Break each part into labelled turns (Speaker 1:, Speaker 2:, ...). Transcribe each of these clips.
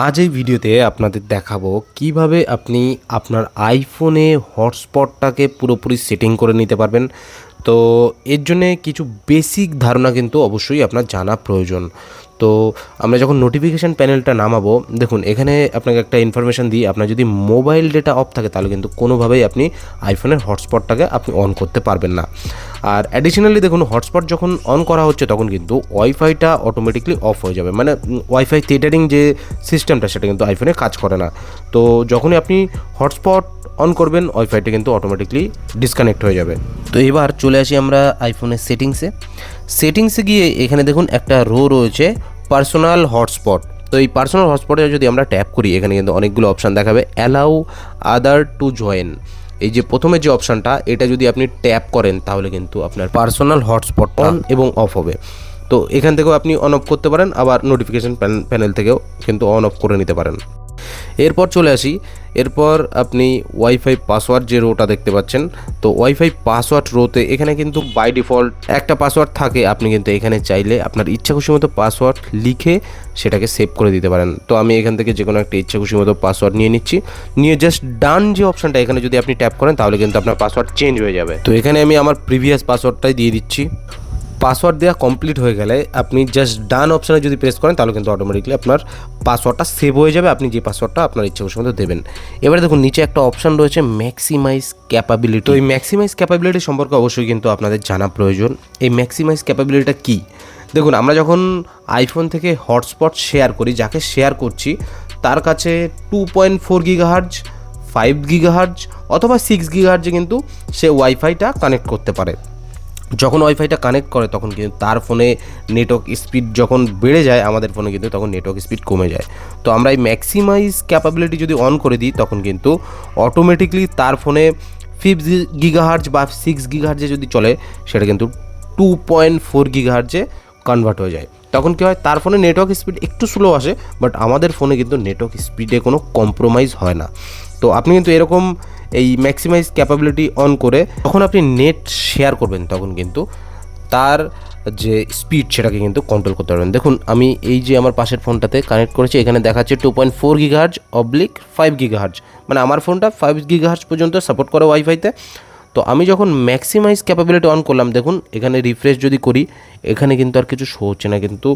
Speaker 1: আজ এই ভিডিওতে আপনাদের দেখাবো কিভাবে আপনি আপনার আইফোনে হটস্পটটাকে পুরোপুরি সেটিং করে নিতে পারবেন। তো এর জন্যে কিছু বেসিক ধারণা কিন্তু অবশ্যই আপনার জানা প্রয়োজন। তো আমরা যখন নোটিফিকেশান প্যানেলটা নামাবো, দেখুন এখানে আপনাকে একটা ইনফরমেশান দিই, আপনার যদি মোবাইল ডেটা অফ থাকে তাহলে কিন্তু কোনোভাবেই আপনি আইফোনের হটস্পটটাকে আপনি অন করতে পারবেন না। আর অ্যাডিশনালি দেখুন, হটস্পট যখন অন করা হচ্ছে তখন কিন্তু ওয়াইফাইটা অটোমেটিকলি অফ হয়ে যাবে, মানে ওয়াইফাই থিয়েটারিং যে সিস্টেমটা সেটা কিন্তু আইফোনে কাজ করে না। তো যখনই আপনি হটস্পট অন করবেন ওয়াইফাইটা কিন্তু অটোমেটিকলি ডিসকানেক্ট হয়ে যাবে। তো এবার চলে আসি আমরা আইফোনের সেটিংসে গিয়ে এখানে দেখুন একটা রো রয়েছে পার্সোনাল হটস্পট। তো এই পার্সোনাল হটস্পটে যদি আমরা ট্যাপ করি এখানে কিন্তু অনেকগুলো অপশান দেখাবে, অ্যালাউ আদার টু জয়েন। এই যে প্রথমে যে অপশানটা, এটা যদি আপনি ট্যাপ করেন তাহলে কিন্তু আপনার পার্সোনাল হটস্পট অন এবং অফ হবে। তো এখান থেকেও আপনি অন অফ করতে পারেন, আবার নোটিফিকেশান প্যানেল থেকেও কিন্তু অন অফ করে নিতে পারেন। এরপর চলে আসি, এরপর আপনি ওয়াইফাই পাসওয়ার্ড যে রোটা দেখতে পাচ্ছেন, তো ওয়াইফাই পাসওয়ার্ড রোতে এখানে কিন্তু বাই ডিফল্ট একটা পাসওয়ার্ড থাকে। আপনি কিন্তু এখানে চাইলে আপনার ইচ্ছা খুশি মতো পাসওয়ার্ড লিখে সেটাকে সেভ করে দিতে পারেন। তো আমি এখান থেকে যে কোনো একটা ইচ্ছা খুশি মতো পাসওয়ার্ড নিয়ে নিচ্ছি, নিয়ে জাস্ট ডান যে অপশানটা এখানে যদি আপনি ট্যাপ করেন তাহলে কিন্তু আপনার পাসওয়ার্ড চেঞ্জ হয়ে যাবে। তো এখানে আমি আমার প্রিভিয়াস পাসওয়ার্ডটাই দিয়ে দিচ্ছি। পাসওয়ার্ড দেওয়া কমপ্লিট হয়ে গেলে আপনি জাস্ট ডান অপশানে যদি প্রেস করেন তাহলে কিন্তু অটোমেটিকলি আপনার পাসওয়ার্ডটা সেভ হয়ে যাবে, আপনি যে পাসওয়ার্ডটা আপনার ইচ্ছে খুশি মতো দেবেন। এবারে দেখুন নিচে একটা অপশান রয়েছে ম্যাক্সিমাইজ ক্যাপাবিলিটি। তো এই ম্যাক্সিমাইজ ক্যাপাবিলিটি সম্পর্কে অবশ্যই কিন্তু আপনাদের জানা প্রয়োজন। এই ম্যাক্সিমাইজ ক্যাপাবিলিটিটা কী? দেখুন, আমরা যখন আইফোন থেকে হটস্পট শেয়ার করি, যাকে শেয়ার করছি তার কাছে 2.4 গিগাহার্জ, 5 গিগাহার্জ অথবা 6 গিগাহার্জে কিন্তু সে ওয়াইফাইটা কানেক্ট করতে পারে। যখন ওয়াইফাইটা কানেক্ট করে তখন কিন্তু তার ফোনে নেটওয়ার্ক স্পিড যখন বেড়ে যায়, আমাদের ফোনে কিন্তু তখন নেটওয়ার্ক স্পিড কমে যায়। তো আমরা এই ম্যাক্সিমাইজ ক্যাপাবিলিটি যদি অন করে দিই তখন কিন্তু অটোমেটিকলি তার ফোনে 5 গিগাহার্জ বা 6 গিগাহার্জে যদি চলে সেটা কিন্তু 2.4 গিগাহার্জে কনভার্ট হয়ে যায়। তখন কী হয়, তার ফোনে নেটওয়ার্ক স্পিড একটু স্লো আসে, বাট আমাদের ফোনে কিন্তু নেটওয়ার্ক স্পিডে কোনো কম্প্রোমাইজ হয় না। তো আপনি কিন্তু এরকম এই ম্যাক্সিমাইজ ক্যাপাবিলিটি অন করে যখন আপনি নেট শেয়ার করবেন তখন কিন্তু তার যে স্পিড সেটাকে কিন্তু কন্ট্রোল করতে পারবেন। দেখুন আমি এই যে আমার পাশের ফোনটাতে কানেক্ট করেছি, এখানে দেখাচ্ছে 2.4 গিগাহার্জ অবলিক 5 গিগাহার্জ, মানে আমার ফোনটা 5 গিগাহার্জ পর্যন্ত সাপোর্ট করে ওয়াইফাইতে। তো আমি যখন ম্যাক্সিমাইজ ক্যাপাবিলিটি অন করলাম, দেখুন এখানে রিফ্রেশ যদি করি এখানে কিন্তু আর কিছু শো হচ্ছে না, কিন্তু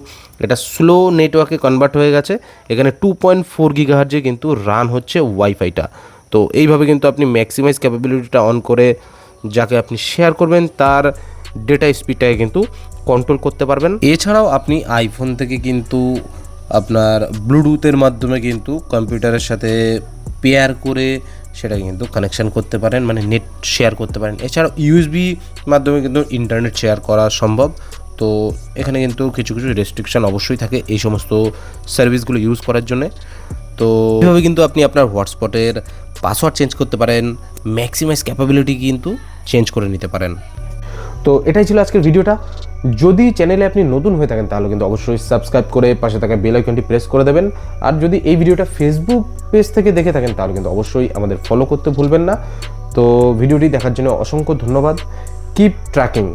Speaker 1: এটা স্লো নেটওয়ার্কে কনভার্ট হয়ে গেছে। এখানে 2.4 গিগাহার্জে কিন্তু রান হচ্ছে ওয়াইফাইটা। তো এইভাবে কিন্তু আপনি ম্যাক্সিমাইজ ক্যাপাবিলিটিটা অন করে যাকে আপনি শেয়ার করবেন তার ডেটা স্পিডটাকে কিন্তু কন্ট্রোল করতে পারবেন। এছাড়াও আপনি আইফোন থেকে কিন্তু আপনার ব্লুটুথের মাধ্যমে কিন্তু কম্পিউটারের সাথে পেয়ার করে সেটা কিন্তু কানেকশান করতে পারেন, মানে নেট শেয়ার করতে পারেন। এছাড়াও ইউএসবি মাধ্যমে কিন্তু ইন্টারনেট শেয়ার করা সম্ভব। তো এখানে কিন্তু কিছু কিছু রেস্ট্রিকশান অবশ্যই থাকে এই সমস্ত সার্ভিসগুলো ইউজ করার জন্যে। তো এইভাবে কিন্তু আপনি আপনার হটস্পটের পাসওয়ার্ড চেঞ্জ করতে পারেন, ম্যাক্সিমাইজ ক্যাপাবিলিটি কিন্তু চেঞ্জ করে নিতে পারেন। তো এটাই ছিল আজকের ভিডিওটা। যদি চ্যানেলে আপনি নতুন হয়ে থাকেন তাহলে কিন্তু অবশ্যই সাবস্ক্রাইব করে পাশে থাকা বেল আইকনটি প্রেস করে দেবেন। আর যদি এই ভিডিওটা ফেসবুক পেজ থেকে দেখে থাকেন তাহলে কিন্তু অবশ্যই আমাদের ফলো করতে ভুলবেন না। তো ভিডিওটি দেখার জন্য অসংখ্য ধন্যবাদ। Keep tracking.